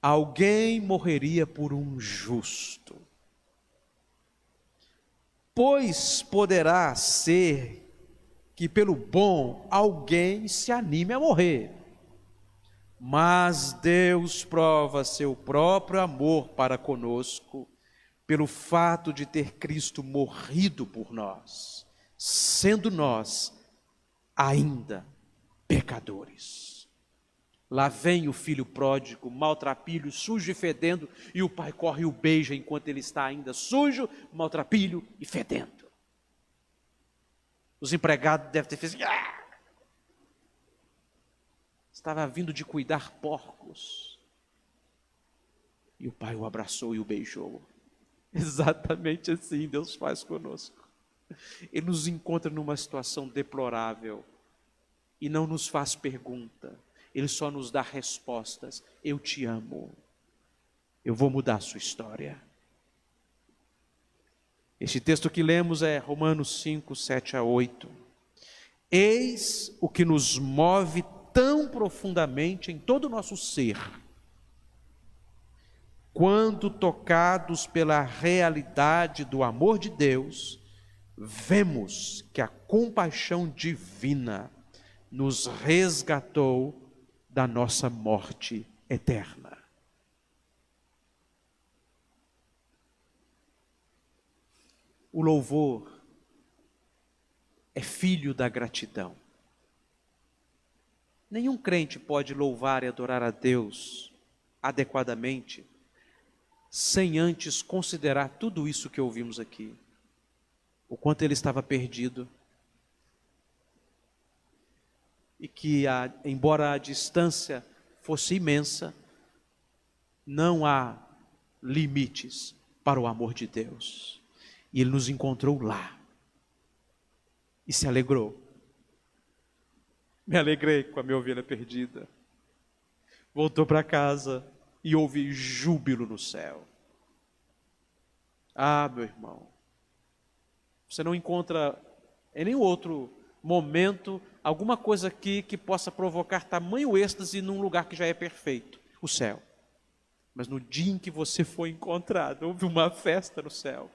Speaker 1: alguém morreria por um justo, pois poderá ser que pelo bom alguém se anime a morrer. Mas Deus prova seu próprio amor para conosco pelo fato de ter Cristo morrido por nós, sendo nós ainda pecadores. Lá vem o filho pródigo, maltrapilho, sujo e fedendo, e o pai corre e o beija enquanto ele está ainda sujo, maltrapilho e fedendo. Os empregados devem ter feito assim, estava vindo de cuidar porcos, e o pai o abraçou e o beijou. Exatamente assim Deus faz conosco. Ele nos encontra numa situação deplorável e não nos faz pergunta, Ele só nos dá respostas. Eu te amo, eu vou mudar a sua história. Este texto que lemos é Romanos 5, 7 a 8. Eis o que nos move tão profundamente em todo o nosso ser, quando tocados pela realidade do amor de Deus, vemos que a compaixão divina nos resgatou da nossa morte eterna. O louvor é filho da gratidão. Nenhum crente pode louvar e adorar a Deus adequadamente sem antes considerar tudo isso que ouvimos aqui. O quanto ele estava perdido. E que, embora a distância fosse imensa, não há limites para o amor de Deus. E Ele nos encontrou lá. E se alegrou. Me alegrei com a minha ovelha perdida. Voltou para casa e houve júbilo no céu. Ah, meu irmão, você não encontra em nenhum outro momento alguma coisa aqui que possa provocar tamanho êxtase num lugar que já é perfeito, o céu. Mas no dia em que você foi encontrado, houve uma festa no céu.